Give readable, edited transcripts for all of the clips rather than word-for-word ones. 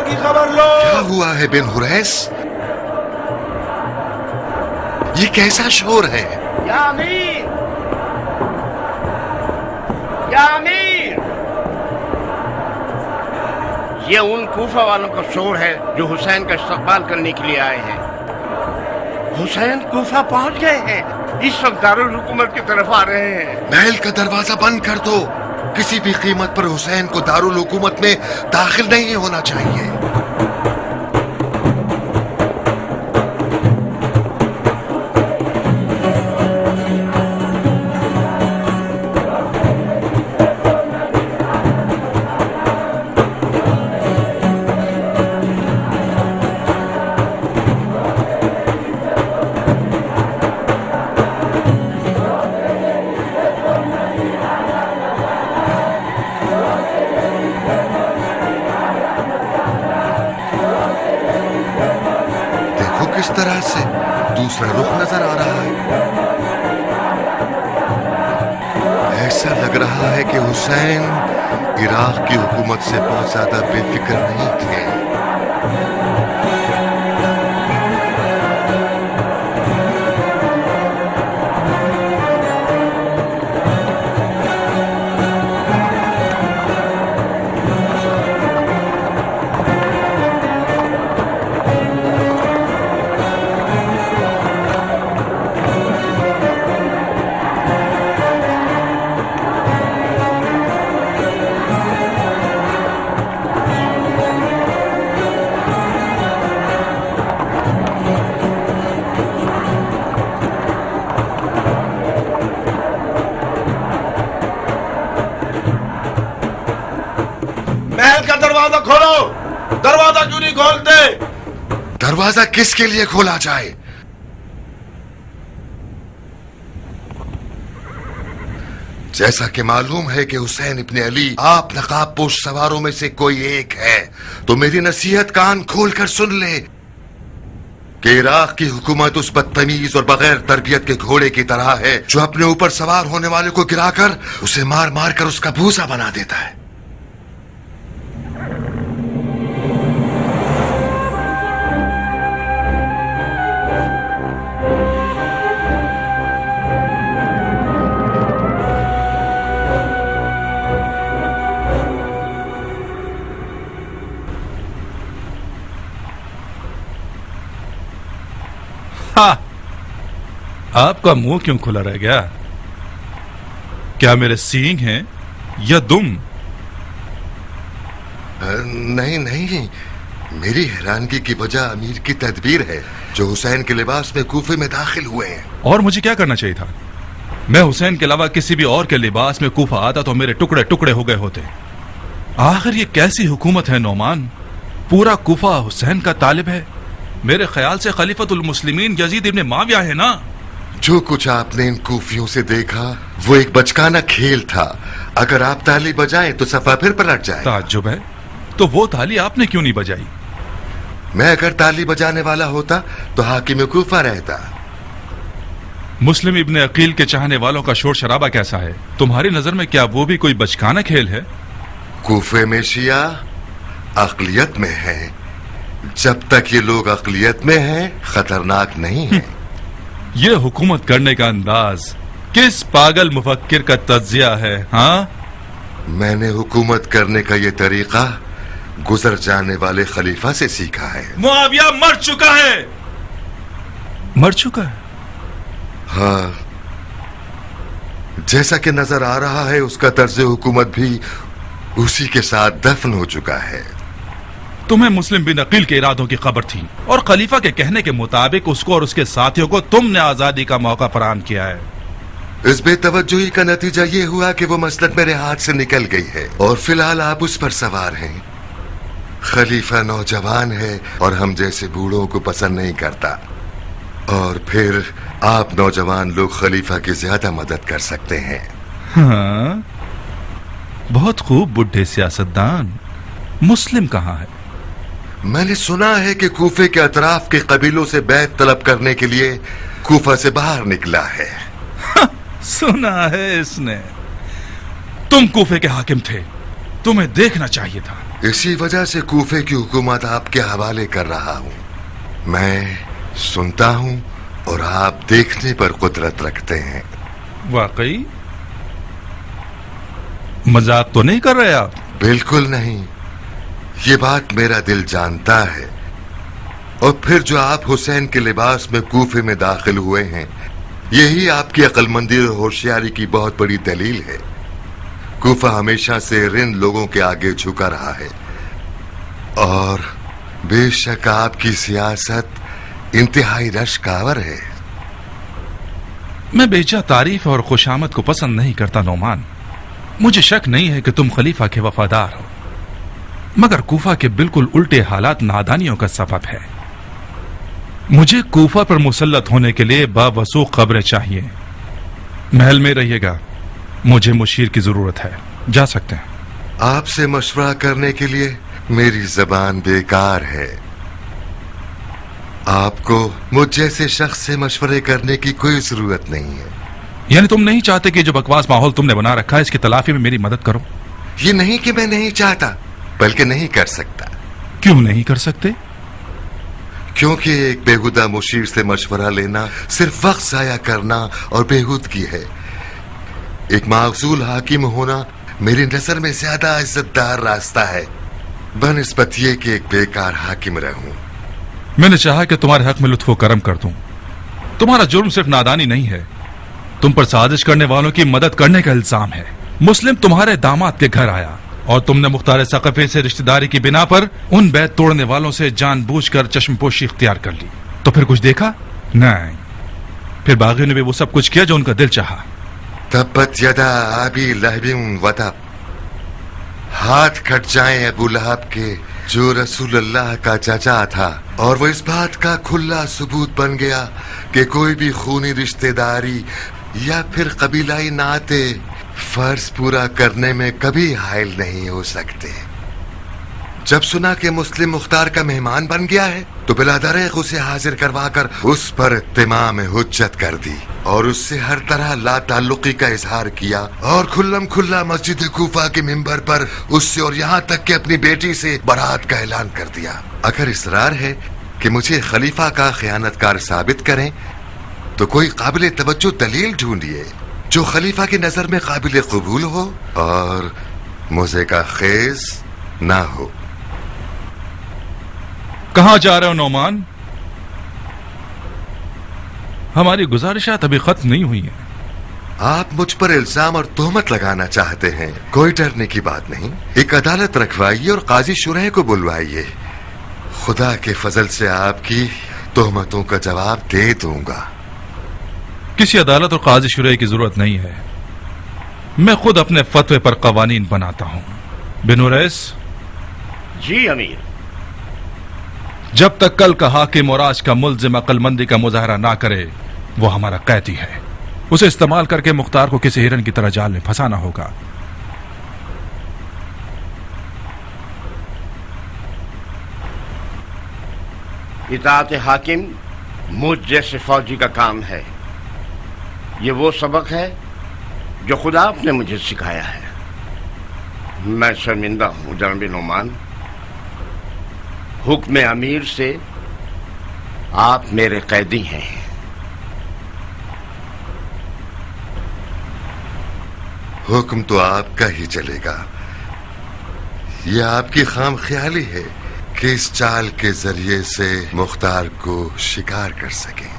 की खबर लो। क्या हुआ है बिन हुरैस? ये कैसा शोर है? या अमीर, या अमीर, ये उन कूफा वालों का शोर है जो हुसैन का इस्तकबाल करने के लिए आए हैं। हुसैन कूफा पहुंच गए हैं, इस वक्त दारुल हुकूमत की तरफ आ रहे हैं। महल का दरवाजा बंद कर दो। किसी भी कीमत पर हुसैन को दारुल हुकूमत में दाखिल नहीं होना चाहिए। किस तरह से दूसरा रुख नजर आ रहा है। ऐसा लग रहा है कि हुसैन इराक की हुकूमत से बहुत ज्यादा बेफिक्र नहीं थे। महल का दरवाजा खोलो। दरवाजा क्यों नहीं खोलते? दरवाजा किसके लिए खोला जाए? जैसा कि मालूम है कि हुसैन इब्ने अली आप नकाबपोश सवारों में से कोई एक है, तो मेरी नसीहत कान खोलकर सुन ले कि इराक की हुकूमत उस बदतमीज और बगैर तरबियत के घोड़े की तरह है जो अपने ऊपर सवार होने वाले को गिराकर उसे मार मार कर उसका भूसा बना देता है। आपका मुंह क्यों खुला रह गया? क्या मेरे सींग हैं या दुम? नहीं नहीं, मेरी हैरानगी की वजह अमीर की तदबीर है जो हुसैन के लिबास में कूफे में दाखिल हुए हैं। और मुझे क्या करना चाहिए था? मैं हुसैन के अलावा किसी भी और के लिबास में कूफा आता तो मेरे टुकड़े टुकड़े हो गए होते। आखिर ये कैसी हुकूमत है नौमान? पूरा कूफा हुसैन का तालिब है। मेरे ख्याल से खलीफतुल मुस्लिमीन यजीद इब्ने माविया है ना? जो कुछ आपने इन कूफियों से देखा वो एक बचकाना खेल था। अगर आप ताली बजाएं तो सफा फिर पलट जाए। ताज्जुब है, तो वो ताली आपने क्यों नहीं बजाई? मैं अगर ताली बजाने वाला होता तो हाकिम कूफा रहता। मुस्लिम इब्ने अकील के चाहने वालों का शोर शराबा कैसा है? तुम्हारी नजर में क्या वो भी कोई बचकाना खेल है? कूफे में शिया अक़लियत में है। जब तक ये लोग अक़लियत में हैं खतरनाक नहीं है। ये हुकूमत करने का अंदाज किस पागल मुफक्किर का तज्जिया है? हाँ, मैंने हुकूमत करने का ये तरीका गुजर जाने वाले खलीफा से सीखा है। मुआविया मर चुका है। मर चुका है? हाँ, जैसा कि नजर आ रहा है उसका तर्ज हुकूमत भी उसी के साथ दफन हो चुका है। तुम्हें मुस्लिम बिन अकील के इरादों की खबर थी और खलीफा के कहने के मुताबिक उसको और उसके साथियों को तुमने आजादी का मौका फराहम किया है। इस बेतवज्जुही का नतीजा ये हुआ कि वो मसलत मेरे हाथ से निकल गई है और फिलहाल आप उस पर सवार हैं। खलीफा नौजवान है और हम जैसे बूढ़ों को पसंद नहीं करता, और फिर आप नौजवान लोग खलीफा की ज्यादा मदद कर सकते हैं। हाँ, बहुत खूब बुढ़े सियासतदान। मुस्लिम कहाँ है? मैंने सुना है कि कूफे के अतराफ के कबीलों से बैत तलब करने के लिए कूफा से बाहर निकला है। सुना है इसने। तुम कूफे के हाकिम थे, तुम्हें देखना चाहिए था। इसी वजह से कूफे की हुकूमत आपके हवाले कर रहा हूँ। मैं सुनता हूँ और आप देखने पर कुदरत रखते हैं। वाकई? मजाक तो नहीं कर रहे आप? बिल्कुल नहीं, ये बात मेरा दिल जानता है। और फिर जो आप हुसैन के लिबास में कूफे में दाखिल हुए हैं, यही आपकी अक्लमंदी और होशियारी की बहुत बड़ी दलील है। कूफा हमेशा से रिंद लोगों के आगे झुका रहा है और बेशक आपकी सियासत इंतहाई रश्कावर है। मैं बेजा तारीफ और खुशामद को पसंद नहीं करता नोमान। मुझे शक नहीं है कि तुम खलीफा के वफादार हो, मगर कूफा के बिल्कुल उल्टे हालात नादानियों का सबब है। मुझे कूफा पर मुसल्लत होने के लिए बावसूख खबरें चाहिए। महल में रहिएगा, मुझे मुशीर की जरूरत है। जा सकते हैं। आपसे मशवरा करने के लिए मेरी जबान बेकार है। आपको मुझ जैसे शख्स से मशवरे करने की कोई जरूरत नहीं है। यानी तुम नहीं चाहते कि जो बकवास माहौल तुमने बना रखा है इसकी तलाफी में मेरी मदद करो? ये नहीं कि मैं नहीं चाहता, बल्कि नहीं कर सकता। क्यों नहीं कर सकते? क्योंकि एक बेहुदा मुशीर से मशवरा लेना सिर्फ वक्त जाया करना और बेहूदगी है। एक मासूल हाकिम होना मेरी नजर में ज्यादा इज्जतदार रास्ता है बनिस्बत ये कि एक बेकार हाकिम रहूं। मैंने चाहा कि तुम्हारे हक में लुत्फो करम कर दूं। तुम्हारा जुर्म सिर्फ नादानी नहीं है, तुम पर साजिश करने वालों की मदद करने का इल्जाम है। मुस्लिम तुम्हारे दामाद के घर आया और तुमने मुख्तार सक़फ़ी से रिश्तेदारी की बिना पर उन बैत तोड़ने वालों से जानबूझकर चश्मपोशी इख्तियार कर ली। तो फिर कुछ देखा? नहीं। फिर बागियों ने भी वो सब कुछ किया जो उनका दिल चाहा। तब्बत यदा अबी लहबिन व तब, हाथ कट जाएं अबू लहब के जो रसूलुल्लाह का चाचा था, और वो इस बात का खुला सबूत बन गया कि कोई भी खूनी रिश्तेदारी या फिर कबीलाई नाते फर्ज पूरा करने में कभी हायल नहीं हो सकते। जब सुना कि मुस्लिम मुख्तार का मेहमान बन गया है तो बिलादरेक उसे हाजिर करवाकर उस पर इत्तिमाम हुज्जत कर दी और उससे हर तरह ला ताल्लुकी का इजहार किया और खुल्लम खुल्ला मस्जिद कूफा के मिंबर पर उससे और यहाँ तक कि अपनी बेटी से बारात का ऐलान कर दिया। अगर इसरार है कि मुझे खलीफा का खयानतकार साबित करें तो कोई काबिल तवज्जो दलील ढूंढिए जो खलीफा की नजर में काबिल कबूल हो और मुझे का खेज ना हो। कहां जा रहे हो नौमान? हमारी गुजारिशात अभी खत्म नहीं हुई है। आप मुझ पर इल्जाम और तोहमत लगाना चाहते हैं, कोई डरने की बात नहीं। एक अदालत रखवाइए और काजी शुरह को बुलवाइए। खुदा के फजल से आपकी तोहमतों का जवाब दे दूंगा। किसी अदालत और काजी शुरह की जरूरत नहीं है, मैं खुद अपने फतवे पर कवानीन बनाता हूं। बिनु रईस। जी अमीर। जब तक कल का हाकिम और आज का मुल्जिम अक्लमंदी का मुजाहरा ना करे वो हमारा कैदी है। उसे इस्तेमाल करके मुख्तार को किसी हिरन की तरह जाल में फंसाना होगा। इताअत हाकिम मुझ जैसे फौजी का काम है। ये वो सबक है जो खुदा आपने मुझे सिखाया है। मैं शर्मिंदा हूं जनाब नोमान, हुक्म अमीर से आप मेरे कैदी हैं। हुक्म तो आपका ही चलेगा। यह आपकी खाम ख्याली है कि इस चाल के जरिए से मुख्तार को शिकार कर सके।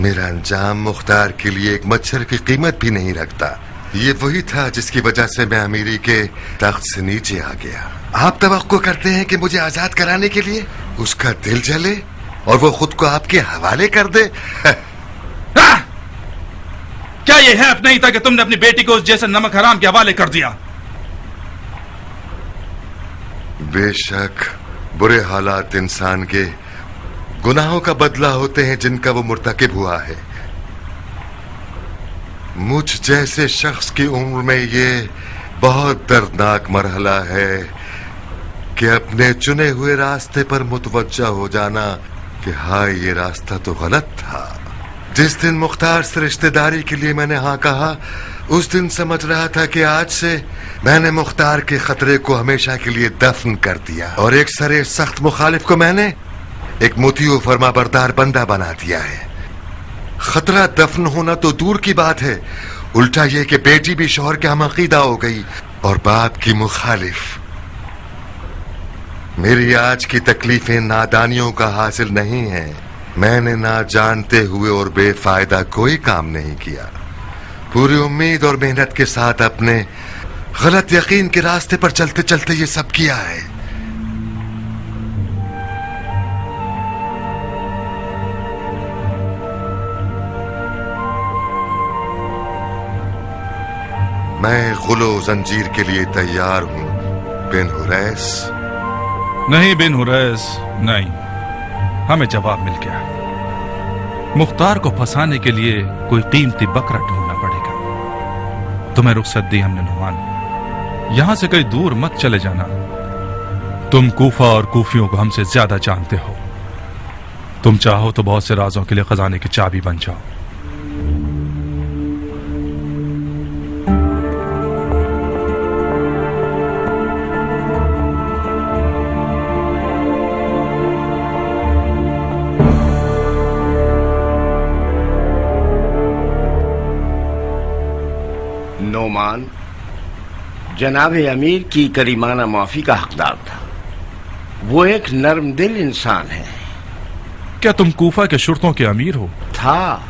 मेरा अंजाम मुख्तार के लिए एक मच्छर की कीमत भी नहीं रखता। ये वही था जिसकी वजह से मैं अमीरी के तख्त से नीचे आ गया। आप तवक्को करते हैं कि मुझे आजाद कराने के लिए उसका दिल जले और वो खुद को आपके हवाले कर दे? क्या ये हैफ नहीं था कि तुमने अपनी बेटी को उस जैसे नमक हराम के हवाले कर दिया? बेशक बुरे हालात इंसान के गुनाहों का बदला होते हैं जिनका वो मुर्तकिब हुआ है। मुझ जैसे शख्स की उम्र में ये बहुत दर्दनाक मरहला है कि अपने चुने हुए रास्ते पर मुतवज्जा हो जाना कि हाँ ये रास्ता तो गलत था। जिस दिन मुख्तार से रिश्तेदारी के लिए मैंने हाँ कहा, उस दिन समझ रहा था कि आज से मैंने मुख्तार के खतरे को हमेशा के लिए दफन कर दिया, और एक सरे सख्त मुखालिफ को मैंने एक मुतीउ फरमाबरदार बंदा बना दिया है। खतरा दफन होना तो दूर की बात है, उल्टा ये कि बेटी भी शौहर के हम अकीदा हो गई और बाप की मुखालिफ। मेरी आज की तकलीफें नादानियों का हासिल नहीं है। मैंने ना जानते हुए और बेफायदा कोई काम नहीं किया। पूरी उम्मीद और मेहनत के साथ अपने गलत यकीन के रास्ते पर चलते चलते ये सब किया है। मैं गुलो जंजीर के लिए तैयार हूं बिन हुरैस। नहीं बिन हुरैस, नहीं, हमें जवाब मिल गया। मुख्तार को फंसाने के लिए कोई कीमती बकरा ढूंढना पड़ेगा। तुम्हें रुखसत दी हमने नुमान, यहां से कहीं दूर मत चले जाना। तुम कूफा और कूफियों को हमसे ज्यादा जानते हो। तुम चाहो तो बहुत से राजों के लिए खजाने की चाबी बन जाओ। नोमान जनाब अमीर की करीमाना माफी का हकदार था। वो एक नर्म दिल इंसान है। क्या तुम कूफा के शुरतों के अमीर हो? था,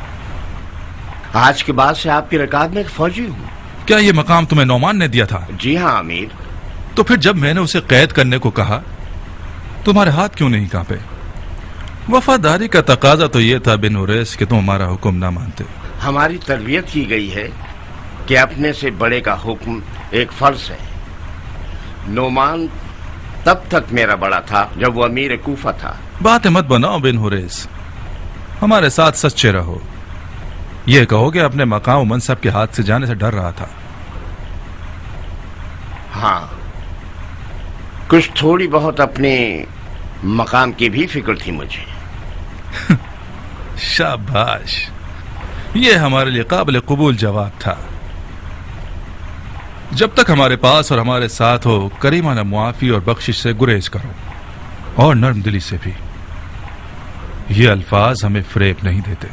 आज के बाद से आपकी रकात में एक फौजी हूँ। क्या ये मकाम तुम्हें नौमान ने दिया था? जी हाँ अमीर। तो फिर जब मैंने उसे कैद करने को कहा, तुम्हारे हाथ क्यों नहीं कांपे? वफादारी का तकाजा तो ये था बिन हुरैस कि तुम हमारा हुक्म ना मानते। हमारी तरबियत की गई है कि अपने से बड़े का हुक्म एक फर्ज है। नोमान तब तक मेरा बड़ा था जब वो अमीर कूफा था। बातें मत बनाओ बिन हुरैस, हमारे साथ सच्चे रहो। ये कहो कि अपने मकाम मनसब के हाथ से जाने से डर रहा था। हाँ, कुछ थोड़ी बहुत अपने मकाम की भी फिक्र थी मुझे। शाबाश, ये हमारे लिए काबिल कबूल जवाब था। जब तक हमारे पास और हमारे साथ हो, करीमाना मुआफी और बख्शिश से गुरेज करो, और नर्म दिली से भी। ये अल्फाज हमें फरेब नहीं देते।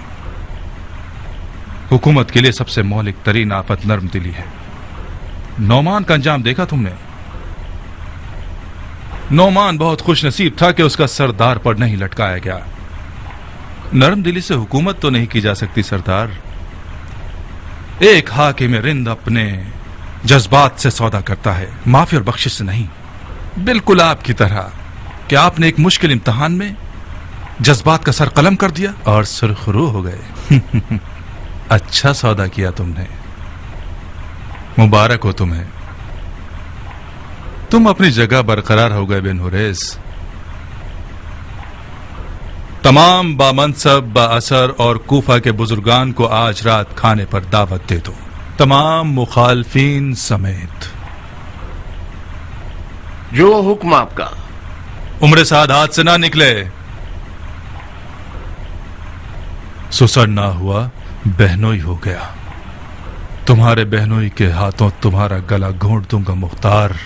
हुकूमत के लिए सबसे मौलिक तरीन आफत नर्म दिली है। नौमान का अंजाम देखा तुमने? नौमान बहुत खुश नसीब था कि उसका सरदार पर नहीं लटकाया गया। नर्म दिली से हुकूमत तो नहीं की जा सकती सरदार। एक हाकिम रिंद अपने जज्बात से सौदा करता है, माफी और बख्शिश से नहीं। बिल्कुल आपकी तरह कि आपने एक मुश्किल इम्तिहान में जज्बात का सर कलम कर दिया और सुरखरू हो गए। अच्छा सौदा किया तुमने, मुबारक हो तुम्हें। तुम अपनी जगह बरकरार हो गए बिन हुरैस। तमाम बामनसब बाअसर और कूफा के बुजुर्गान को आज रात खाने पर दावत दे दो, तमाम मुखालफीन समेत। जो हुक्म आपका। उम्र सादात से ना निकले। सुसर ना हुआ, बहनोई हो गया। तुम्हारे बहनोई के हाथों तुम्हारा गला घोंट दूंगा मुख्तार।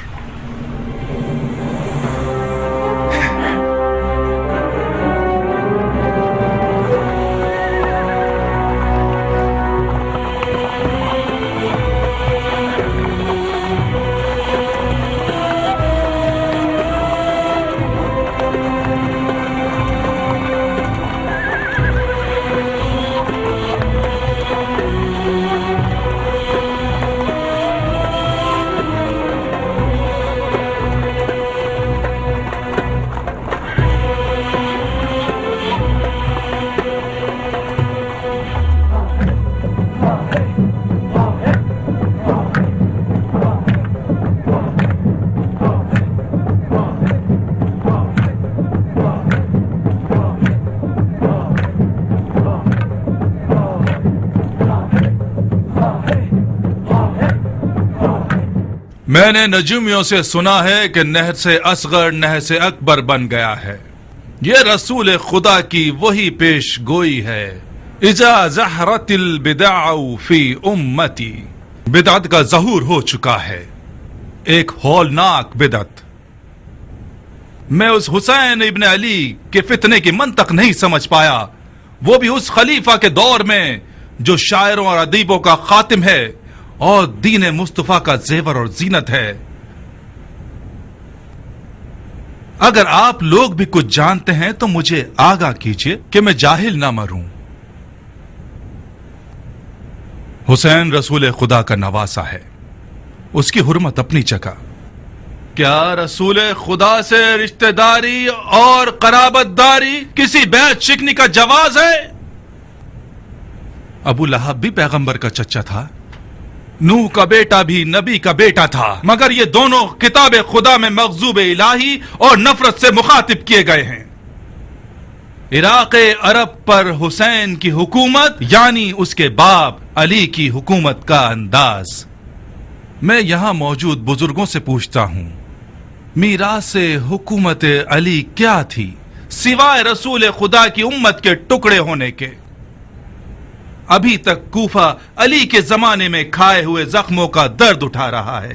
मैंने नजूमियों से सुना है कि नहर से असगर नहर से अकबर बन गया है। ये रसूल खुदा की वही पेश गोई है اذا ظہرت البدع فی امتی، بدعت کا ظہور ہو چکا ہے، ایک ہولناک بدعت۔ میں اس حسین ابن علی کے فتنے کی منطق نہیں سمجھ پایا، وہ بھی اس خلیفہ کے دور میں جو شاعروں اور ادیبوں کا خاتم ہے اور دین مصطفیٰ کا زیور اور زینت ہے۔ اگر آپ لوگ بھی کچھ جانتے ہیں تو مجھے آگاہ کیجئے کہ میں جاہل نہ مروں۔ حسین رسول خدا کا نواسا ہے، اس کی حرمت اپنی جگہ۔ کیا رسول خدا سے رشتہ داری اور قرابت داری کسی بیعت شکنی کا جواز ہے؟ ابو لہب بھی پیغمبر کا چچا تھا، نوح کا بیٹا بھی نبی کا بیٹا تھا، مگر یہ دونوں کتاب خدا میں مغضوب الہی اور نفرت سے مخاطب کیے گئے ہیں۔ عراق عرب پر حسین کی حکومت یعنی اس کے باپ علی کی حکومت کا انداز۔ میں یہاں موجود بزرگوں سے پوچھتا ہوں، میراث حکومت علی کیا تھی سوائے رسول خدا کی امت کے ٹکڑے ہونے کے؟ ابھی تک کوفہ علی کے زمانے میں کھائے ہوئے زخموں کا درد اٹھا رہا ہے،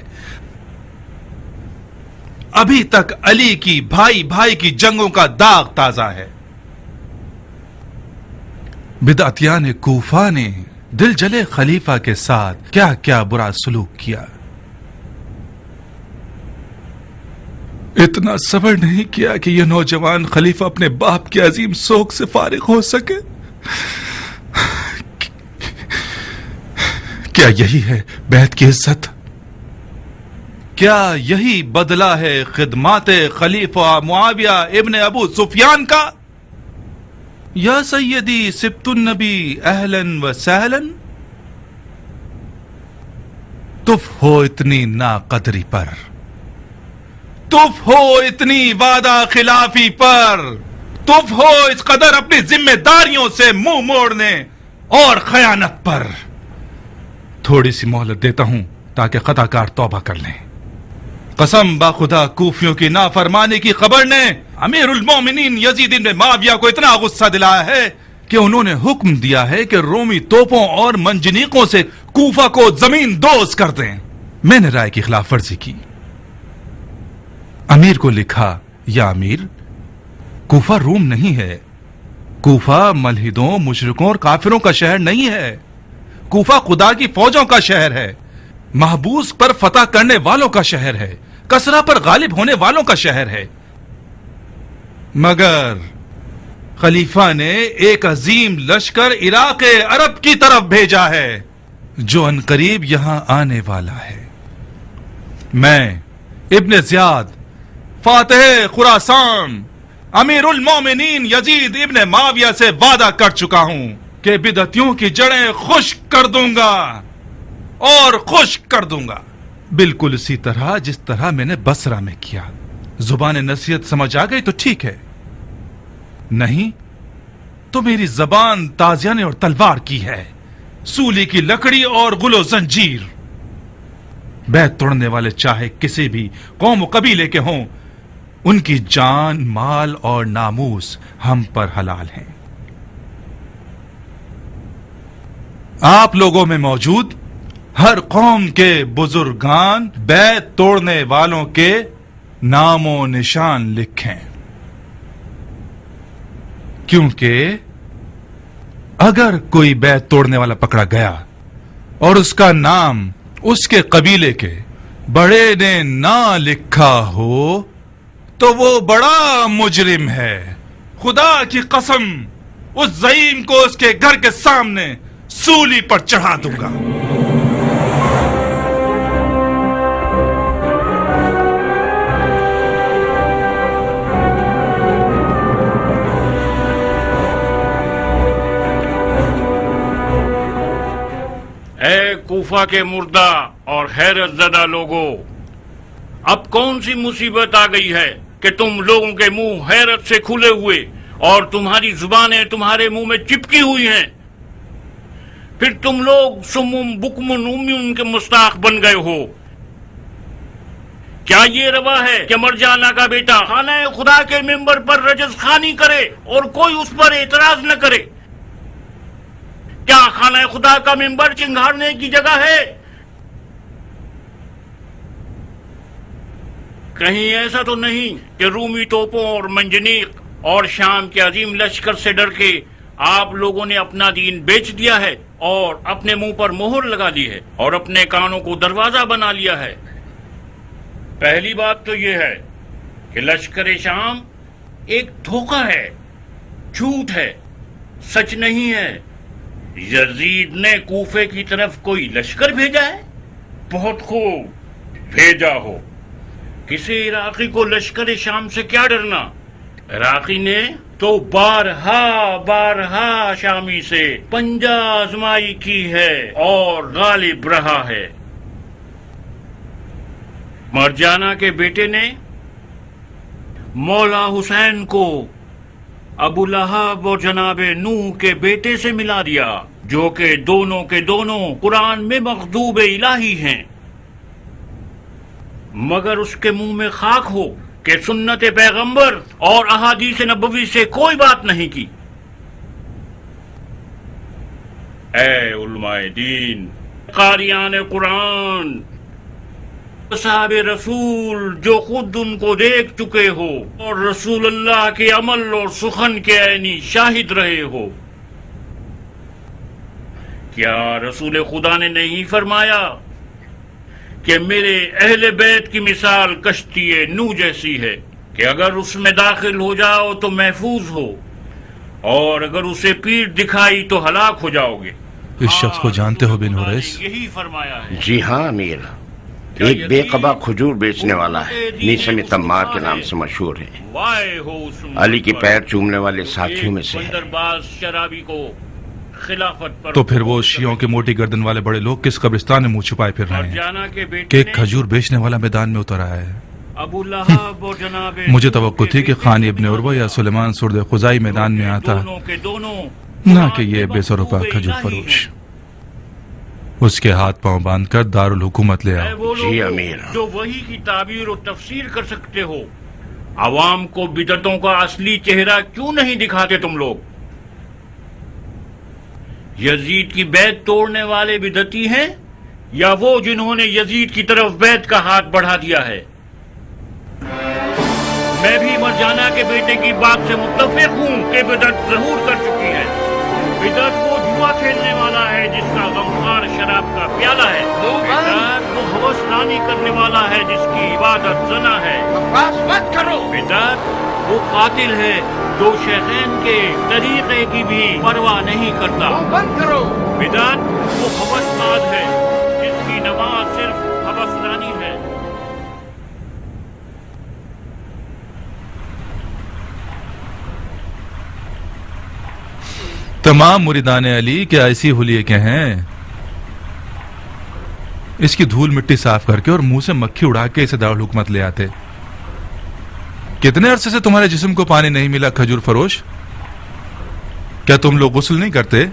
ابھی تک علی کی بھائی بھائی کی جنگوں کا داغ تازہ ہے۔ بدعتیان کوفہ نے دل جلے خلیفہ کے ساتھ کیا کیا برا سلوک کیا، اتنا صبر نہیں کیا کہ یہ نوجوان خلیفہ اپنے باپ کے عظیم سوگ سے فارغ ہو سکے۔ کیا یہی ہے بیعت کی عزت؟ کیا یہی بدلہ ہے خدمات خلیفہ معاویہ ابن ابو سفیان کا؟ یا سیدی سبت النبی اہلاً و سہلاً، تف ہو اتنی ناقدری پر، تف ہو اتنی وعدہ خلافی پر، تف ہو اس قدر اپنی ذمہ داریوں سے منہ موڑنے اور خیانت پر۔ تھوڑی سی مہلت دیتا ہوں تاکہ خطا کار توبہ کر لیں۔ قسم با خدا کوفیوں کی نافرمانی کی خبر نے امیر المومنین یزید بن معاویہ کو اتنا غصہ دلایا ہے کہ انہوں نے حکم دیا ہے کہ رومی توپوں اور منجنیقوں سے کوفہ کو زمین دوز کر دیں۔ میں نے رائے کی خلاف ورزی کی، امیر کو لکھا، یا امیر، کوفہ روم نہیں ہے، کوفہ ملحدوں مشرکوں اور کافروں کا شہر نہیں ہے، کوفہ خدا کی فوجوں کا شہر ہے، محبوس پر فتح کرنے والوں کا شہر ہے، کسرا پر غالب ہونے والوں کا شہر ہے۔ مگر خلیفہ نے ایک عظیم لشکر عراق عرب کی طرف بھیجا ہے جو عنقریب یہاں آنے والا ہے۔ میں ابن زیاد فاتح خراسان امیر المومنین یزید ابن معاویہ سے وعدہ کر چکا ہوں کہ بدعتیوں کی جڑیں خشک کر دوں گا اور خشک کر دوں گا، بالکل اسی طرح جس طرح میں نے بصرہ میں کیا۔ زبان نصیحت سمجھ آ گئی تو ٹھیک ہے، نہیں تو میری زبان تازیانے اور تلوار کی ہے، سولی کی لکڑی اور غل و زنجیر۔ بیعت توڑنے والے چاہے کسی بھی قوم و قبیلے کے ہوں، ان کی جان، مال اور ناموس ہم پر حلال ہیں۔ آپ لوگوں میں موجود ہر قوم کے بزرگان بیعت توڑنے والوں کے نام و نشان لکھیں، کیونکہ اگر کوئی بیعت توڑنے والا پکڑا گیا اور اس کا نام اس کے قبیلے کے بڑے نے نہ لکھا ہو تو وہ بڑا مجرم ہے۔ خدا کی قسم اس زعیم کو اس کے گھر کے سامنے سولی پر چڑھا دوں گا۔ اے کوفہ کے مردہ اور حیرت زدہ لوگوں، اب کون سی مصیبت آ گئی ہے کہ تم لوگوں کے منہ حیرت سے کھلے ہوئے اور تمہاری زبانیں تمہارے منہ میں چپکی ہوئی ہیں؟ پھر تم لوگ سمم بکمن امیون کے مستاق بن گئے ہو۔ کیا یہ روا ہے کہ مرجانہ کا بیٹا خانہ خدا کے ممبر پر رجز خوانی کرے اور کوئی اس پر اعتراض نہ کرے؟ کیا خانہ خدا کا منبر چنگھاڑنے کی جگہ ہے؟ کہیں ایسا تو نہیں کہ رومی توپوں اور منجنیق اور شام کے عظیم لشکر سے ڈر کے آپ لوگوں نے اپنا دین بیچ دیا ہے اور اپنے منہ پر مہر لگا دی ہے اور اپنے کانوں کو دروازہ بنا لیا ہے؟ پہلی بات تو یہ ہے کہ لشکر شام ایک دھوکہ ہے، جھوٹ ہے، سچ نہیں ہے۔ یزید نے کوفے کی طرف کوئی لشکر بھیجا ہے؟ بہت خوب، بھیجا ہو۔ کسی عراقی کو لشکر شام سے کیا ڈرنا؟ عراقی نے تو بارہا شامی سے پنجہ آزمائی کی ہے اور غالب رہا ہے۔ مرجانہ کے بیٹے نے مولا حسین کو ابو لہب اور جناب نوح کے بیٹے سے ملا دیا، جو کہ دونوں کے دونوں قرآن میں مغضوب الہی ہیں، مگر اس کے منہ میں خاک ہو کہ سنت پیغمبر اور احادیث نبوی سے کوئی بات نہیں کی۔ اے علماء دین، قاریان قرآن، صحاب رسول جو خود ان کو دیکھ چکے ہو اور رسول اللہ کے عمل اور سخن کے عینی شاہد رہے ہو، کیا رسول خدا نے نہیں فرمایا کہ میرے اہل بیت کی مثال کشتی نوح جیسی ہے کہ اگر اس میں داخل ہو جاؤ تو محفوظ ہو اور اگر اسے پیٹھ دکھائی تو ہلاک ہو جاؤ گے؟ اس شخص کو جانتے ہو بن حریث؟ یہی فرمایا ہے۔ جی ہاں امیر، ایک بے قبا کھجور بیچنے والا ہے، نیسم تمار کے نام سے مشہور ہے، علی کی پیر چومنے والے ساتھیوں میں سے ہے۔ شرابی کو خلافت پر تو پھر وہ شیعوں کے موٹی گردن والے بڑے لوگ کس قبرستان میں منہ چھپائے پھر رہے ہیں کہ ایک کھجور بیچنے والا میدان میں اتر آیا ہے؟ ابو لہب اور جناب مجھے توقع تھی کہ خانی ابن عروہ یا سلیمان سرد خزائی میدان میں آتا، نہ کہ یہ بے سروپا کھجور فروش۔ اس کے ہاتھ پاؤں باندھ کر دارالحکومت لے آؤ۔ جی امیر۔ جو وہی کی تعبیر و تفسیر کر سکتے ہو، عوام کو بدعتوں کا اصلی چہرہ کیوں نہیں دکھاتے تم لوگ؟ یزید کی بیعت توڑنے والے بدعتی ہیں یا وہ جنہوں نے یزید کی طرف بیعت کا ہاتھ بڑھا دیا ہے؟ میں بھی مرجانہ کے بیٹے کی بات سے متفق ہوں کہ بدعت ظہور کر چکی ہے۔ بدعت وہ جوا کھیلنے والا ہے جس کا غمخوار شراب کا پیالہ ہے، بدعت وہ ہوس رانی کرنے والا ہے جس کی عبادت زنا ہے، بدعت وہ قاتل ہے جو شیخین کے طریقے کی بھی پرواہ نہیں کرتا، بدعت وہ ہوسباز ہے جس کی نماز صرف ہوس رانی ہے۔ تمام مریدان علی کے ایسی حلیے کے ہیں، اس کی دھول مٹی صاف کر کے اور منہ سے مکھی اڑا کے اسے دارالحکومت لے آتے۔ کتنے عرصے سے تمہارے جسم کو پانی نہیں ملا کھجور فروش؟ کیا تم لوگ غسل نہیں کرتے؟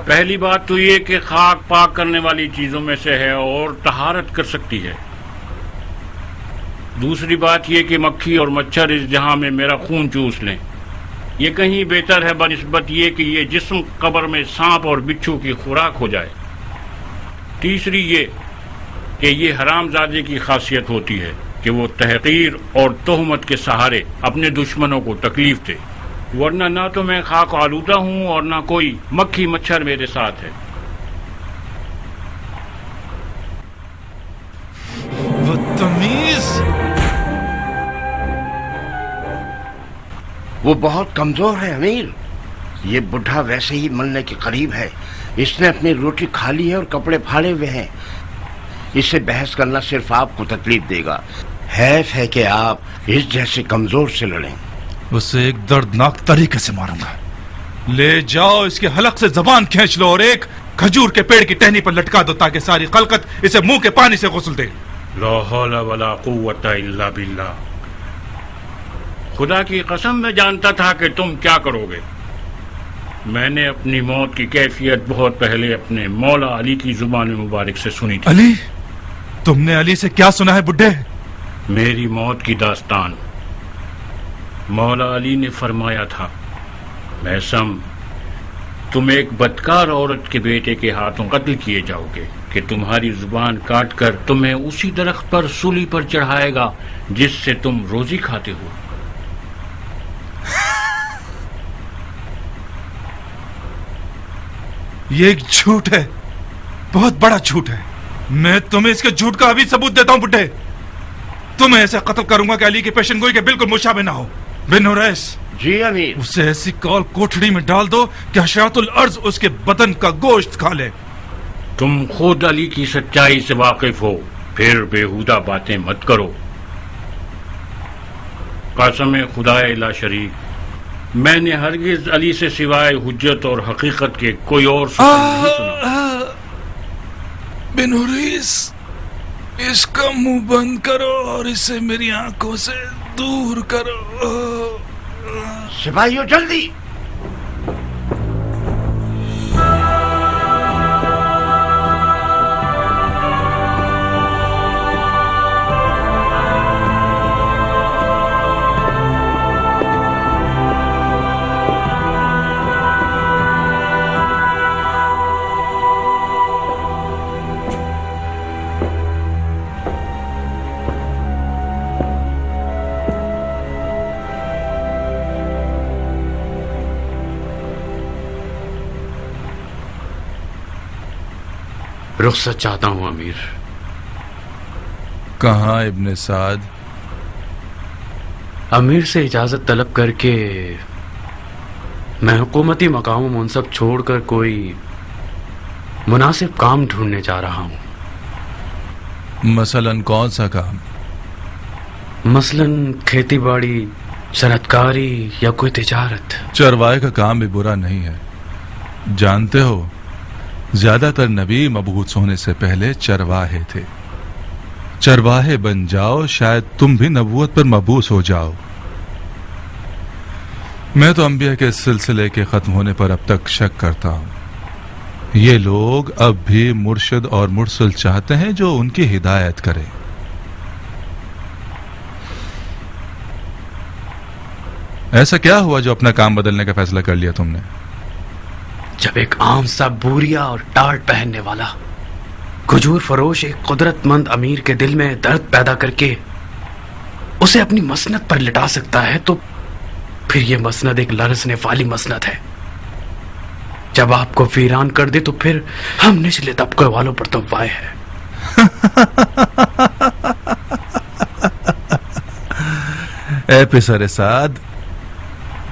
پہلی بات تو یہ کہ خاک پاک کرنے والی چیزوں میں سے ہے اور طہارت کر سکتی ہے۔ دوسری بات یہ کہ مکھی اور مچھر اس جہاں میں میرا خون چوس لیں، یہ کہیں بہتر ہے بنسبت یہ کہ یہ جسم قبر میں سانپ اور بچھو کی خوراک ہو جائے۔ تیسری یہ کہ یہ حرام زادے کی خاصیت ہوتی ہے کہ وہ تحقیر اور تہمت کے سہارے اپنے دشمنوں کو تکلیف دے، ورنہ نہ تو میں خاک آلودہ ہوں اور نہ کوئی مکھی مچھر میرے ساتھ ہے۔ بدتمیز! وہ بہت کمزور ہے امیر، یہ بڈھا ویسے ہی مرنے کے قریب ہے، اس نے اپنی روٹی کھا لی ہے اور کپڑے پھاڑے ہوئے ہیں، اس سے بحث کرنا صرف آپ کو تکلیف دے گا۔ حیف ہے کہ آپ اس جیسے کمزور سے لڑیں۔ اسے ایک دردناک طریقے سے ماروں گا۔ لے جاؤ اس کے حلق سے زبان کھینچ لو اور ایک کھجور کے پیڑ کی ٹہنی پر لٹکا دو تاکہ ساری خلقت اسے منہ کے پانی سے غسل دے۔ لا حول ولا قوت الا باللہ۔ خدا کی قسم میں جانتا تھا کہ تم کیا کرو گے۔ میں نے اپنی موت کی کیفیت بہت پہلے اپنے مولا علی کی زبان مبارک سے سنی تھی۔ علی؟ تم نے علی سے کیا سنا ہے بڈھے؟ میری موت کی داستان مولا علی نے فرمایا تھا، میثم تم ایک بدکار عورت کے بیٹے کے ہاتھوں قتل کیے جاؤ گے کہ تمہاری زبان کاٹ کر تمہیں اسی درخت پر سولی پر چڑھائے گا جس سے تم روزی کھاتے ہو۔ یہ ایک جھوٹ ہے، بہت بڑا جھوٹ ہے۔ میں تمہیں اس کے جھوٹ کا ابھی ثبوت دیتا ہوں بڈھے۔ تمہیں ایسے قتل کروں گا کہ علی کی پیشن گوئی کے بالکل مشابہ نہ ہو۔ بن حریث، جی امیر۔ اسے ایسی کال کوٹڑی میں ڈال دو کہ حشرات الارض اس کے بدن کا گوشت کھا لے۔ تم خود علی کی سچائی سے واقف ہو، پھر بےہودہ باتیں مت کرو۔ قسم خدا لا شریک، میں نے ہرگز علی سے سوائے حجت اور حقیقت کے کوئی اور سخن نہیں سنا۔ بن حریث، اس کا منہ بند کرو اور اسے میری آنکھوں سے دور کرو۔ سپاہیوں جلدی! رخصت چاہتا ہوں امیر۔ کہاں ابن سعد؟ امیر سے اجازت طلب کر کے میں حکومتی مقام و منصب چھوڑ کر کوئی مناسب کام ڈھونڈنے جا رہا ہوں۔ مثلاً کون سا کام؟ مثلاً کھیتی باڑی، صنعت کاری یا کوئی تجارت۔ چرواہے کا کام بھی برا نہیں ہے۔ جانتے ہو زیادہ تر نبی مبعوث ہونے سے پہلے چرواہے تھے۔ چرواہے بن جاؤ، شاید تم بھی نبوت پر مبعوث ہو جاؤ۔ میں تو انبیاء کے سلسلے کے ختم ہونے پر اب تک شک کرتا ہوں۔ یہ لوگ اب بھی مرشد اور مرسل چاہتے ہیں جو ان کی ہدایت کرے۔ ایسا کیا ہوا جو اپنا کام بدلنے کا فیصلہ کر لیا تم نے؟ جب ایک عام سا بوریا اور ٹارٹ پہننے والا کھجور فروش ایک قدرت مند امیر کے دل میں درد پیدا کر کے اسے اپنی مسند پر لٹا سکتا ہے تو پھر یہ مسند ایک لرزنے والی مسند ہے۔ جب آپ کو ویران کر دے تو پھر ہم نچلے طبقے والوں پر تو وائے ہے۔ اے پسر سعد،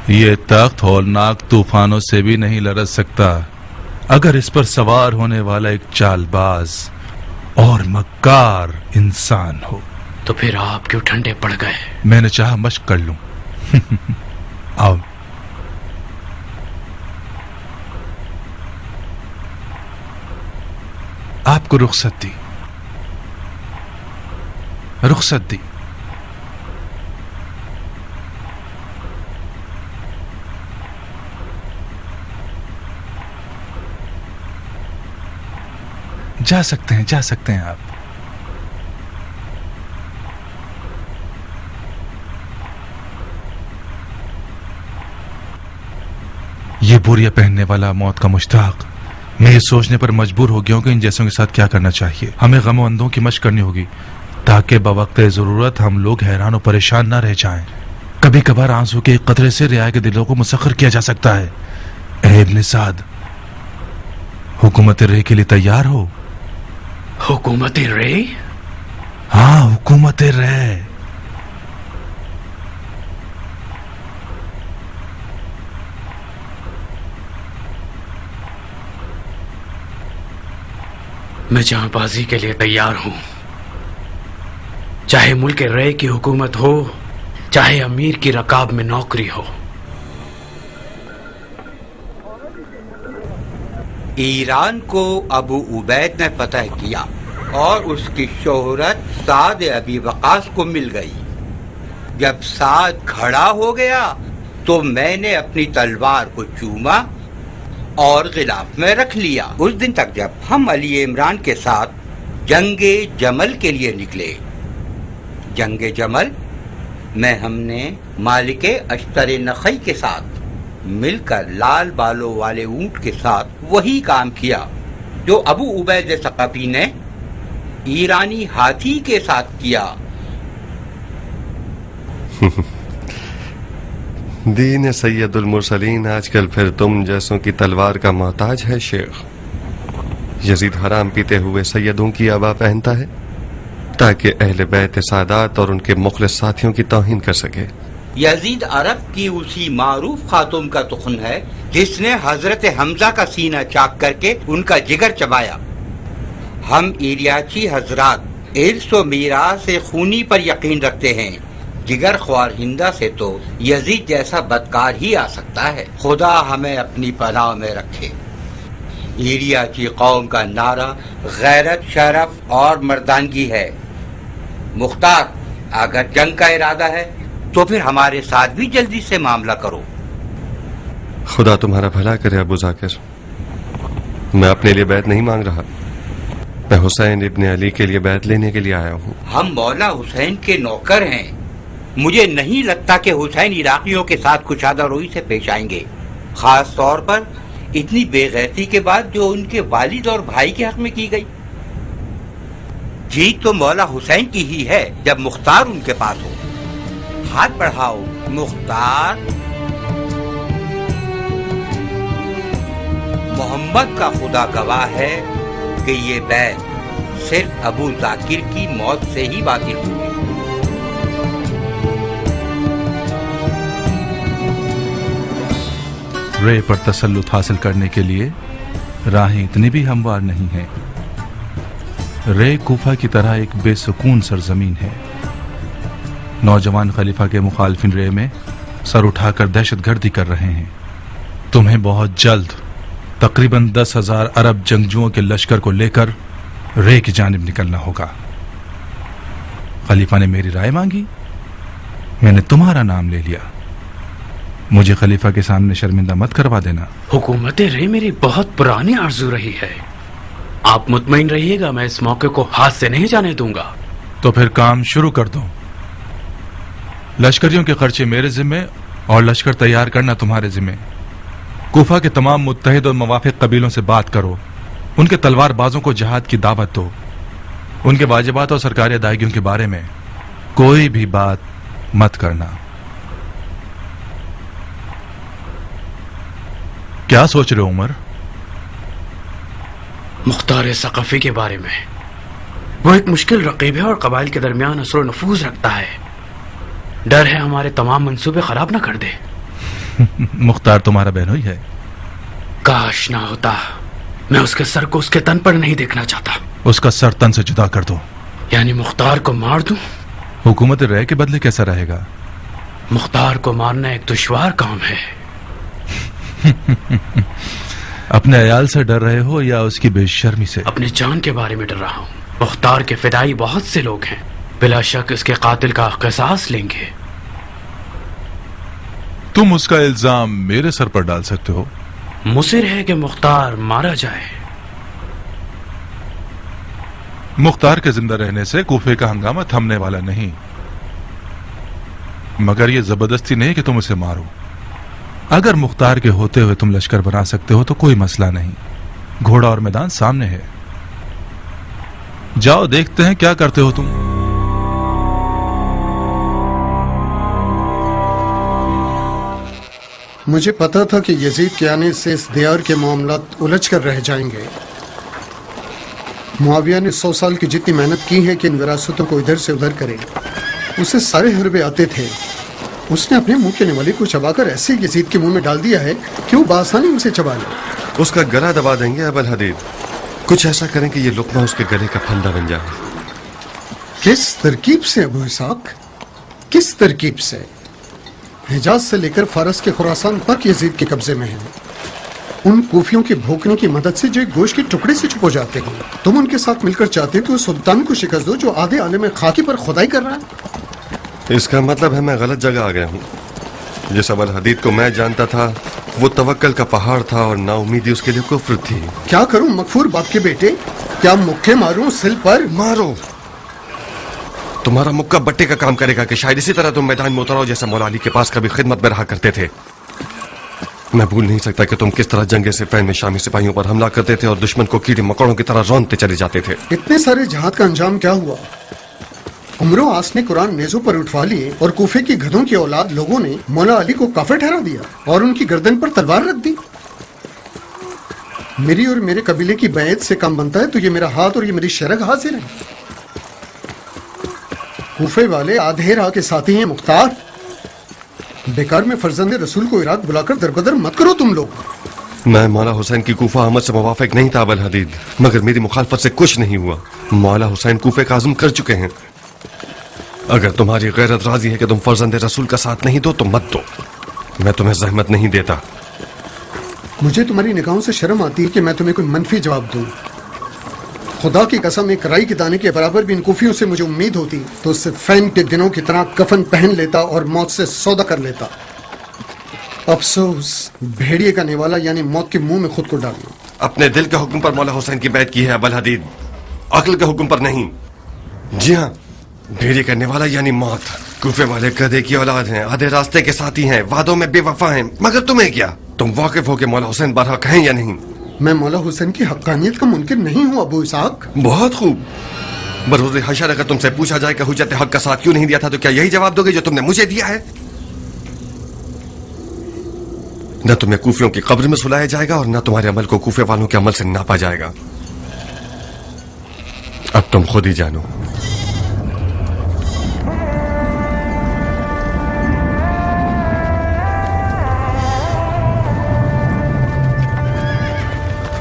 یہ تخت ہولناک طوفانوں سے بھی نہیں لرز سکتا اگر اس پر سوار ہونے والا ایک چال باز اور مکار انسان ہو۔ تو پھر آپ کیوں ٹھنڈے پڑ گئے؟ میں نے چاہا مشق کر لوں۔ آؤ۔ آپ کو رخصت دی، رخصت دی۔ جا سکتے ہیں، جا سکتے ہیں آپ۔ یہ بوریا پہننے والا موت کا مشتاق میں یہ سوچنے پر مجبور ہو گیا ہوں کہ ان جیسوں کے ساتھ کیا کرنا چاہیے۔ ہمیں غم و اندوں کی مشق کرنی ہوگی تاکہ بوقت ضرورت ہم لوگ حیران و پریشان نہ رہ جائیں۔ کبھی کبھار آنسو کے ایک قطرے سے رعایا کے دلوں کو مسخر کیا جا سکتا ہے۔ اے ابن سعد، حکومت رے کے لیے تیار ہو؟ حکومت رے؟ ہاں، حکومت رے۔ میں جہاں بازی کے لیے تیار ہوں، چاہے ملک رے کی حکومت ہو، چاہے امیر کی رکاب میں نوکری ہو۔ ایران کو ابو عبید نے فتح کیا اور اس کی شہرت سعد ابی وقاص کو مل گئی۔ جب سعد کھڑا ہو گیا تو میں نے اپنی تلوار کو چوما اور غلاف میں رکھ لیا۔ اس دن تک جب ہم علی عمران کے ساتھ جنگ جمل کے لیے نکلے، जंग जमल में हमने मालिक अश्तर नखई के साथ मिलकर लाल बालों वाले ऊंट के साथ वही काम किया जो अबू उबैद सक़फ़ी ने ईरानी हाथी के साथ किया। दीन सैयदुल मुरसलीन आजकल फिर तुम जैसों की तलवार का मोहताज है शेख। यजीद हराम पीते हुए सैयदों की आबा पहनता है ताकि अहले बैत सादात और उनके मुखलिस साथियों की तौहीन कर सके। यजीद अरब की उसी मारूफ खातून का तुखन है जिसने हजरत हमजा का सीना चाक करके उनका जिगर चबाया। हम इलियाची हजरात इर्स व मीरास से खूनी पर यकीन रखते हैं। जिगर ख्वार हिंदा से तो यजीद जैसा बदकार ही आ सकता है। खुदा हमें अपनी पनाह में रखे। इलियाची कौम का नारा गैरत, शरफ और मर्दानगी है। मुख्तार, अगर जंग का इरादा है तो फिर हमारे साथ भी जल्दी से मामला करो। खुदा तुम्हारा भला करे अबू जाकिर। मैं अपने लिए बैत नहीं मांग रहा, मैं हुसैन इब्न अली के लिए बैत लेने के लिए आया हूँ। हम मौला हुसैन के नौकर हैं। मुझे नहीं लगता कि हुसैन इराकियों के साथ कुशादा रोई से पेश आएंगे, खास तौर पर इतनी बेगैरती के बाद जो उनके वालिद और भाई के हक में की गई। जीत तो मौला हुसैन की ही है जब मुख्तार उनके पास हो। हाथ बढ़ाओ मुख्तार। मोहम्मद का खुदा गवाह है कि ये बैत सिर्फ अबू जाकिर की मौत से ही बातिल हुई। रे पर तसल्लुत हासिल करने के लिए राहें इतनी भी हमवार नहीं हैं। रे कूफा की तरह एक बेसुकून सरजमीन है। नौजवान खलीफा के मुखालफिन रे में सर उठाकर दहशतगर्दी कर रहे हैं। तुम्हें बहुत जल्द तकरीबन 10,000 अरब जंगजुओं के लश्कर को लेकर रे की जानिब निकलना होगा। खलीफा ने मेरी राय मांगी, मैंने तुम्हारा नाम ले लिया। मुझे खलीफा के सामने शर्मिंदा मत करवा देना। हुकूमत रे मेरी बहुत पुरानी आरजू रही है। आप मुतमईन रहिएगा, मैं इस मौके को हाथ से नहीं जाने दूंगा। तो फिर काम शुरू कर दो। लश्करियों के खर्चे मेरे जिम्मे और लश्कर तैयार करना तुम्हारे जिम्मे। कूफा के तमाम मुत्तहिद और मवाफिक कबीलों से बात करो, उनके तलवार बाजों को जहाद की दावत दो। उनके वाजिबात और सरकारी अदायगियों के बारे में कोई भी बात मत करना। क्या सोच रहे हो उमर? मुख्तार सक़फ़ी के बारे में। वो एक मुश्किल रकीब है और कबाइल के दरमियान असर और नफूज रखता है। डर है हमारे तमाम मंसूबे खराब ना कर दे। मुख्तार तुम्हारा बहनोई है। काश ना होता। मैं उसके सर को उसके तन पर नहीं देखना चाहता। उसका सर तन से जुदा कर दो। यानी मुख्तार को मार दूं? हुकूमत रह के बदले कैसा रहेगा? मुख्तार को मारना एक दुश्वार काम है। अपने अयाल से डर रहे हो या उसकी बेशर्मी से? अपनी जान के बारे में डर रहा हूँ। मुख्तार के फिदाई बहुत से लोग हैं, बिला शक इसके कातिल का क़िसास लेंगे। तुम उसका इल्जाम मेरे सर पर डाल सकते हो। मुसिर है कि मुख्तार मारा जाए। मुख्तार के जिंदा रहने से कूफे का हंगामा थमने वाला नहीं, मगर यह जबरदस्ती नहीं कि तुम उसे मारो। अगर मुख्तार के होते हुए तुम लश्कर बना सकते हो तो कोई मसला नहीं। घोड़ा और मैदान सामने है। जाओ, देखते हैं क्या करते हो तुम। मुझे पता था कि यजीद के आने से इस दियार के मामलात उलझ कर रह जाएंगे। मुआविया ने 100 साल की जितनी मेहनत की है कि इन विरासतों को इधर से उधर करे, उसे सारे हरबे आते थे। उसने अपने मुंह के निवाले को चबाकर ऐसे यजीद के मुंह में डाल दिया है कि वो बासानी उसे चबा ले। उसका गला दबा देंगे अबल हदीद। कुछ ऐसा करें कि ये लुकमा उसके गले का फंदा बन जाए। किस तरकीब से अबू इसाक, किस तरकीब से? हिजाज से लेकर फारस के खुरासान तक यजीद के कब्जे में है। उन कूफियों के भोंकने की मदद से जो गोश्त के टुकड़े से चुप हो जाते हैं। तुम उनके साथ मिलकर चाहते हो कि उस सुल्तान को शिकस्त दो जो आधे आलम खाकी पर खुदाई कर रहा है। इसका मतलब है मैं गलत जगह आ गया हूँ। जिस अबल हदीद को मैं जानता था वो तवक्कल का पहाड़ था और नाउमीदी उसके लिए कुफ्र थी। क्या करूं मगफूर बाप के बेटे? क्या मुक्के मारूं सिल पर? मारो, तुम्हारा मुक्का बट्टे का काम करेगा कि शायद इसी तरह तुम मैदान में उतरो जैसे मौला अली के पास कभी खिदमत में रहा करते थे। मैं भूल नहीं सकता कि तुम किस तरह जंगे सिफ़ैन में शामी सिपाहियों पर हमला करते थे और दुश्मन को कीड़े मकोड़ों की तरह रौंदते चले जाते थे। इतने सारे जहाद का अंजाम क्या हुआ? उमरो आस ने कुरान नेज़ों पर उठवा लिए और कूफे की गधों की औलाद लोगों ने मौला अली को काफिर ठहरा दिया और उनकी गर्दन पर तलवार रख दी। मेरी और मेरे कबीले की बैत से काम बनता है तो ये मेरा हाथ और ये मेरी शरग हाजिर है। कूफे वाले आधे राह के साथी हैं मुख्तार। बेकार में फर्जंद रसूल को इराक बुलाकर दरबदर मत करो तुम लोग। मैं मौला हुसैन की कूफा अहमद से मुवाफिक नहीं था अबल हदीद, मगर मेरी मुखालफत से कुछ नहीं हुआ। मौला हुसैन कूफे का आज़म कर चुके हैं। अगर तुम्हारी गैरत राजी है कि तुम फर्जंद रसूल का साथ नहीं दो तो मत दो, मैं तुम्हें जहमत नहीं देता। मुझे तुम्हारी निगाहों से शर्म आती है कि मैं तुम्हें कोई मनफी जवाब दूं। खुदा की कसम, एक राई के दाने के बराबर भी इन कूफियों से मुझे उम्मीद होती तो उससे फैन के दिनों की तरह कफन पहन लेता और मौत से सौदा कर लेता। अफसोस, भेड़िए का निवाला यानी मौत के मुंह में खुद को डालना। अपने दिल के हुक्म पर मौला हुसैन की बैत की है अबल हदीद, अक्ल के हुक्म पर नहीं। जी हाँ, भेड़िए का निवाला यानी मौत। कूफे वाले गधे की औलाद हैं, आधे रास्ते के साथी हैं, वादों में बेवफा हैं, मगर तुम्हें क्या? तुम वाकिफ हो कि मौला हुसैन बरहक हैं या नहीं? मैं मौला हुसैन की हक्कानियत का मुनकिर नहीं हूँ अबू इसाक। बहुत खूब। बरोज़ हशर अगर तुमसे पूछा जाए कि हुज्जत हक का साथ क्यों नहीं दिया था तो क्या यही जवाब दोगे जो तुमने मुझे दिया है? न तुम्हें कूफियों की कब्र में सुलाया जाएगा और न तुम्हारे अमल को कूफे वालों के अमल से नापा जाएगा। अब तुम खुद ही जानो।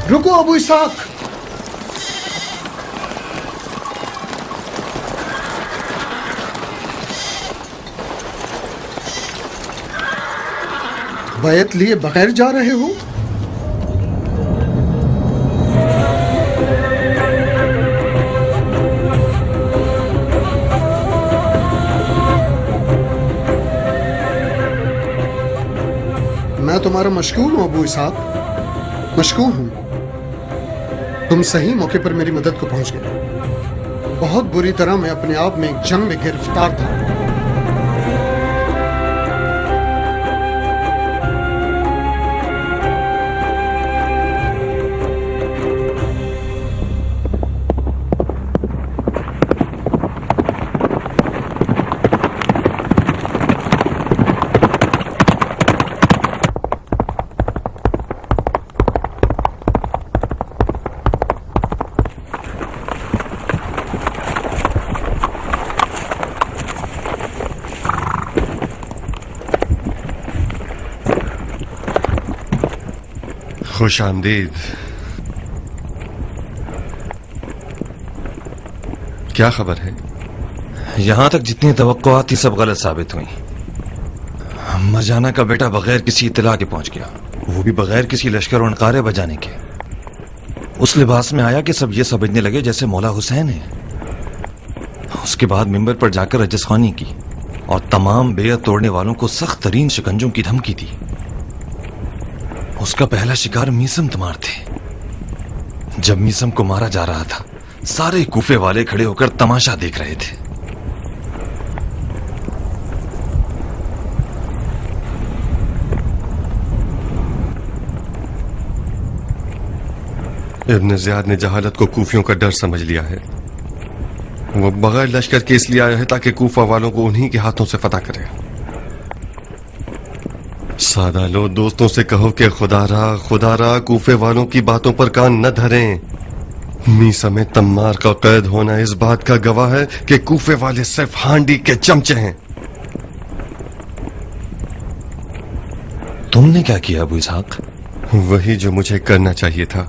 रुको अबू इसाक। बैत लिए बगैर जा रहे हो? मैं तुम्हारा मशकूर हूं अबू इसाक, मशकूर हूं। तुम सही मौके पर मेरी मदद को पहुंच गए। बहुत बुरी तरह मैं अपने आप में एक जंग में गिरफ्तार था। खुश आमदीद। क्या खबर है? यहां तक जितनी तवक्कुआत थी सब गलत साबित हुई। मरजाना का बेटा बगैर किसी इत्तला के पहुंच गया, वो भी बगैर किसी लश्कर और नकारे बजाने के। उस लिबास में आया कि सब ये समझने लगे जैसे मौला हुसैन है। उसके बाद मिंबर पर जाकर रजस्खानी की और तमाम बेयत तोड़ने वालों को सख्त तरीन शिकंजों की धमकी दी। उसका पहला शिकार मीसम तमार थे। जब मीसम को मारा जा रहा था, सारे कूफे वाले खड़े होकर तमाशा देख रहे थे। इब्न ज़ियाद ने जहालत को कूफियों का डर समझ लिया है। वो बगैर लश्कर के इसलिए आया है ताकि कूफा वालों को उन्हीं के हाथों से फतह करे। सादा लो, दोस्तों से कहो कि खुदा रा कूफे वालों की बातों पर कान न धरें। मीसम तम्मार का कैद होना इस बात का गवाह है कि कूफे वाले सिर्फ हांडी के चमचे हैं। तुमने क्या किया अबू इसहाक? वही जो मुझे करना चाहिए था।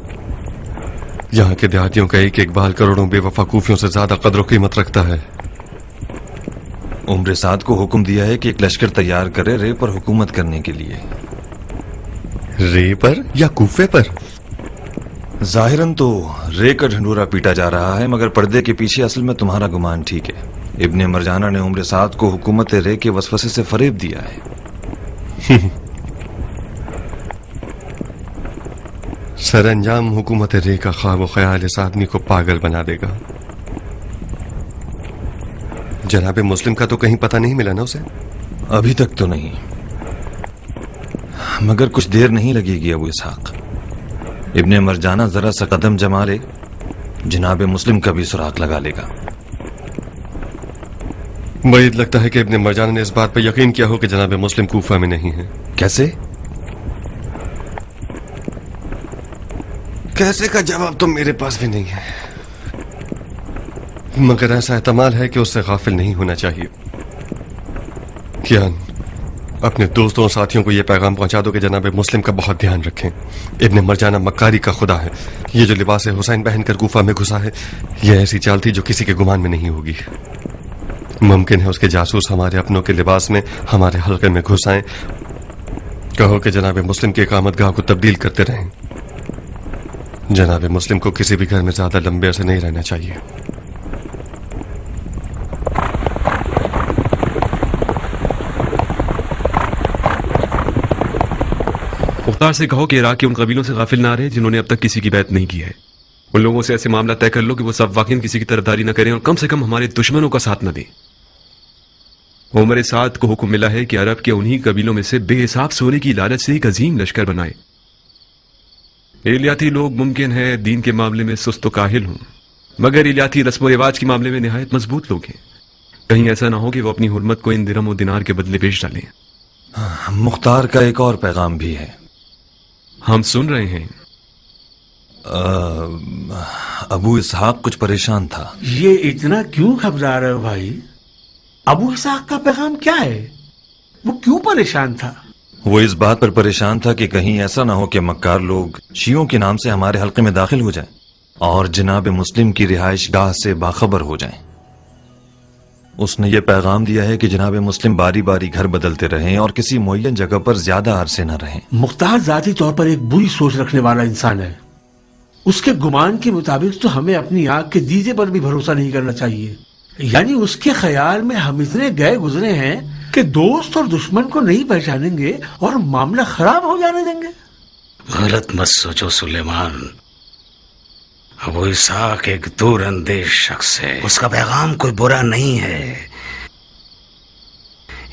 यहाँ के देहातियों का एक एक बाल करोड़ों बेवफा कूफियों से ज्यादा कदर कीमत रखता है। उम्र साद को हुक्म दिया है कि एक लश्कर तैयार करे रे पर हुकूमत करने के लिए। रे पर या कूफे पर? जाहिरन तो रे का ढंडूरा पीटा जा रहा है, मगर पर्दे के पीछे असल में तुम्हारा गुमान ठीक है। इब्ने मरजाना ने उम्र साद को हुकूमत रे के वसवसे से फरेब दिया है। सरअंजाम हुकूमत रे का ख्वाब व ख्याल इस आदमी को पागल बना देगा। जनाब मुस्लिम का तो कहीं पता नहीं मिला ना उसे? अभी तक तो नहीं, मगर कुछ देर नहीं लगेगी अबू इसहाक। इब्ने मरजाना जरा सा कदम जमा ले, जनाब मुस्लिम का भी सुराग लगा लेगा। मुझे लगता है कि इब्ने मरजाना ने इस बात पर यकीन किया हो कि जनाब मुस्लिम कूफा में नहीं है। कैसे? कैसे का जवाब तो मेरे पास भी नहीं है, मगर ऐसा एहतमाल है कि उससे गाफिल नहीं होना चाहिए। कियान, अपने दोस्तों और साथियों को यह पैगाम पहुंचा दो कि जनाब मुस्लिम का बहुत ध्यान रखें। इब्ने मरजाना मक्कारी का खुदा है। ये जो लिबास हुसैन पहनकर कूफा में घुसा है, यह ऐसी चाल थी जो किसी के गुमान में नहीं होगी। मुमकिन है उसके जासूस हमारे अपनों के लिबास में हमारे हल्के में घुस आए। कहो कि जनाब मुस्लिम की इकामतगाह को तब्दील करते रहें। जनाब मुस्लिम को किसी भी घर में ज्यादा लंबे अरसे नहीं रहना चाहिए। मुख्तार से कहो कि इराक के उन कबीलों से गाफिल ना रहे जिन्होंने अब तक किसी की बैत नहीं की है। उन लोगों से ऐसे मामला तय कर लो कि वो सब वाकई किसी की तरफदारी न करें और कम से कम हमारे दुश्मनों का साथ न दें। उमर साद को हुक्म मिला है कि अरब के उन्हीं कबीलों में से बेहिसाब सोने की लालच से एक अजीम लश्कर बनाए। इलियाती लोग मुमकिन है दीन के मामले में सुस्त काहिल हों, मगर इलियाती रस्म रिवाज के मामले में निहायत मजबूत लोग हैं। कहीं ऐसा ना हो कि वो अपनी हुर्मत को इन दिरहम और दिनार के बदले बेच डालें। मुख्तार का एक और पैगाम भी है। हम सुन रहे हैं। अबू इसहाक कुछ परेशान था। ये इतना क्यों घबरा रहे हो भाई? अबू इसहाक का पैगाम क्या है? वो क्यों परेशान था? वो इस बात पर परेशान था कि कहीं ऐसा ना हो कि मक्कार लोग शियों के नाम से हमारे हल्के में दाखिल हो जाएं और जनाब मुस्लिम की रिहाइश गाह से बाखबर हो जाएं। उसने ये पैगाम दिया है कि जनाब मुस्लिम बारी बारी घर बदलते रहें और किसी मुअय्यन जगह पर ज्यादा अरसे न रहें। मुख्तार जाती तौर पर एक बुरी सोच रखने वाला इंसान है। उसके गुमान के मुताबिक तो हमें अपनी आंख के दीजे पर भी भरोसा नहीं करना चाहिए। यानी उसके ख्याल में हम इतने गए गुजरे हैं कि दोस्त और दुश्मन को नहीं पहचानेंगे और मामला खराब हो जाने देंगे। गलत मत सोचो सुलेमान। अबू इसहाक एक दूर अंदेश शख्स है। उसका पैगाम कोई बुरा नहीं है।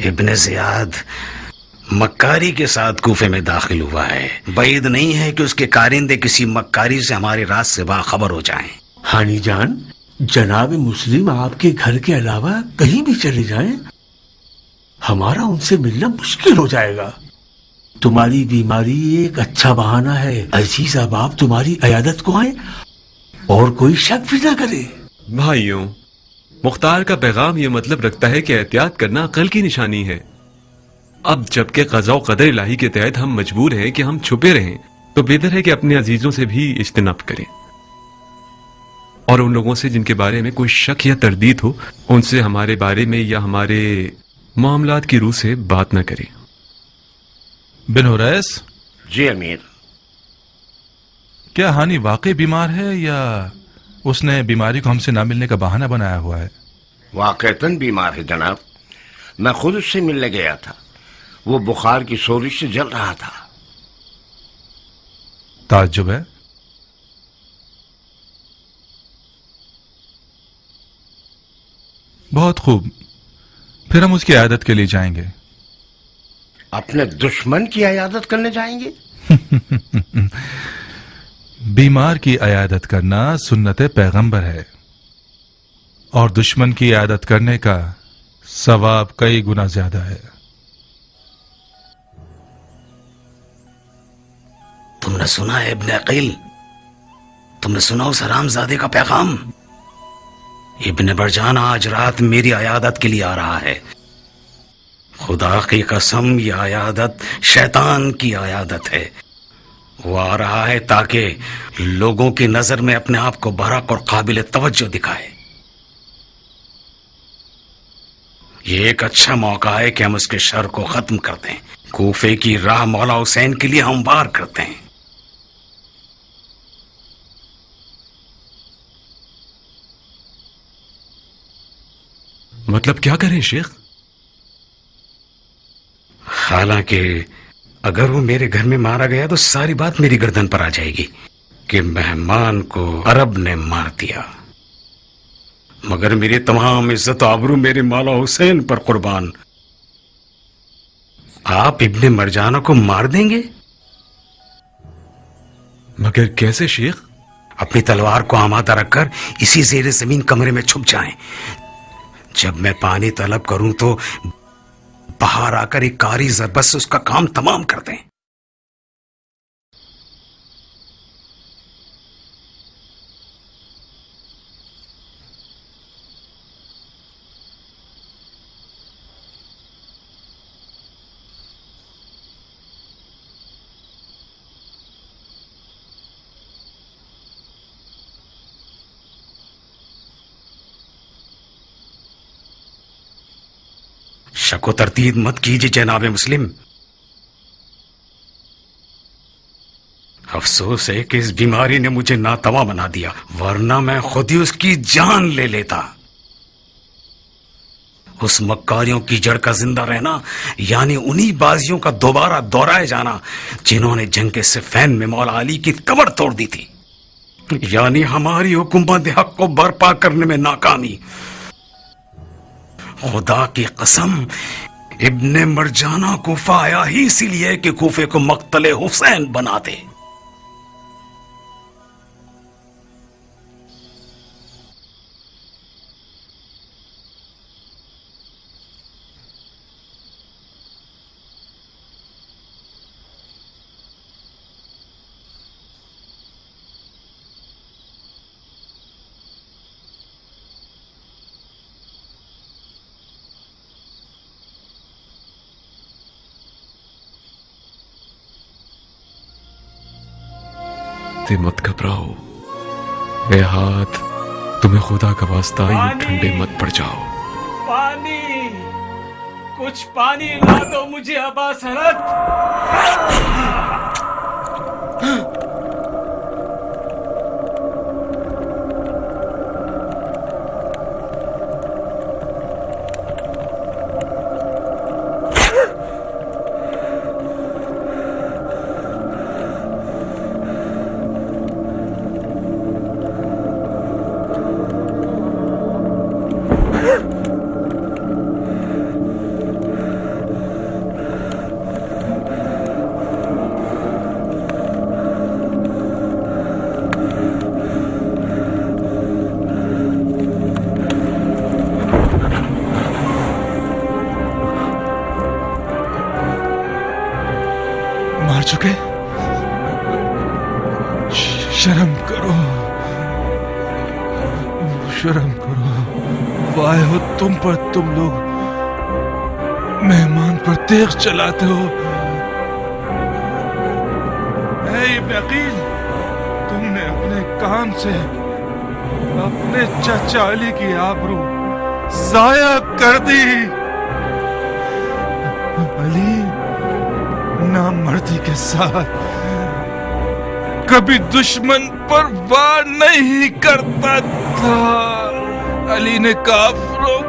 इब्ने ज़ियाद मक्कारी के साथ कूफे में दाखिल हुआ है। बैद नहीं है कि उसके कारिंदे किसी मक्कारी से हमारे राज से बाखबर हो जाएं। हानी जान, जनाब मुस्लिम आपके घर के अलावा कहीं भी चले जाएं, हमारा उनसे मिलना मुश्किल हो जाएगा। तुम्हारी बीमारी एक अच्छा बहाना है। अजीज अहबाब तुम्हारी अयादत को आए और कोई शक भी ना करे। भाइयों, मुख्तार का पैगाम ये मतलब रखता है कि एहतियात करना अक्ल की निशानी है। अब जबकि क़ज़ा व क़दर इलाही के तहत हम मजबूर हैं कि हम छुपे रहें, तो बेहतर है कि अपने अजीजों से भी इज्तिनाब करें और उन लोगों से जिनके बारे में कोई शक या तरदीद हो, उनसे हमारे बारे में या हमारे मामलात की रूह से बात न करें। बिन हुरैस। जी अमीर। क्या हानी वाकई बीमार है या उसने बीमारी को हमसे ना मिलने का बहाना बनाया हुआ है? वाकईतन बीमार है जनाब। मैं खुद उससे मिलने गया था। वो बुखार की सोरिश से जल रहा था। ताज्जुब है। बहुत खूब, फिर हम उसकी इयादत के लिए जाएंगे। अपने दुश्मन की इयादत करने जाएंगे? बीमार की इयादत करना सुन्नत पैगंबर है और दुश्मन की इयादत करने का सवाब कई गुना ज्यादा है। तुमने सुना है इब्ने अकील? तुमने सुना उस हरामजादे का पैगाम? इब्ने मरजाना आज रात मेरी अयादत के लिए आ रहा है। खुदा की कसम, यह अयादत शैतान की अयादत है। वो आ रहा है ताकि लोगों की नजर में अपने आप को बरक और काबिल तवज्जो दिखाए। ये एक अच्छा मौका है कि हम उसके शर को खत्म कर दें। कूफे की राह मौला हुसैन के लिए हमवार करते हैं। मतलब क्या करें शेख? हालांकि अगर वो मेरे घर में मारा गया तो सारी बात मेरी गर्दन पर आ जाएगी कि मेहमान को अरब ने मार दिया। मगर मेरी तमाम इज्जत आबरू मेरे मौला हुसैन पर कुर्बान। आप इब्ने मरजाना को मार देंगे? मगर कैसे शेख? अपनी तलवार को आमादा रखकर इसी ज़ेरे जमीन कमरे में छुप जाएं। जब मैं पानी तलब करूं तो बाहर आकर एक कारी ज़रबत से उसका काम तमाम कर दें। शको तरतीब मत कीजिए जनाब मुस्लिम। अफसोस है कि इस बीमारी ने मुझे नातवा बना दिया, वरना मैं खुद ही उसकी जान ले लेता। उस मक्कारियों की जड़ का जिंदा रहना यानी उन्हीं बाजियों का दोबारा दोहराए जाना जिन्होंने जंग के सिफ़ैन में मौला अली की कमर तोड़ दी थी, यानी हमारी हुकूमत हक को बर्पा करने में नाकामी। खुदा की कसम, इब्ने मरजाना कूफा आया ही इसीलिए कि कूफे को मक्तले हुसैन बना दे। मत घबराओ, मेरे हाथ तुम्हें खुदा का वास्ता यूं ठंडे मत पड़ जाओ। पानी, कुछ पानी ला दो मुझे अबा सरत। मार चुके? शर्म करो, शर्म करो। वाह हो तुम पर, तुम लोग मेहमान पर तेग चलाते हो। इब्न अकील, तुमने अपने काम से अपने चाचा अली की आबरू जाया कर दी। अली नामर्दी के साथ कभी दुश्मन पर वार नहीं करता था। अली ने काफिरों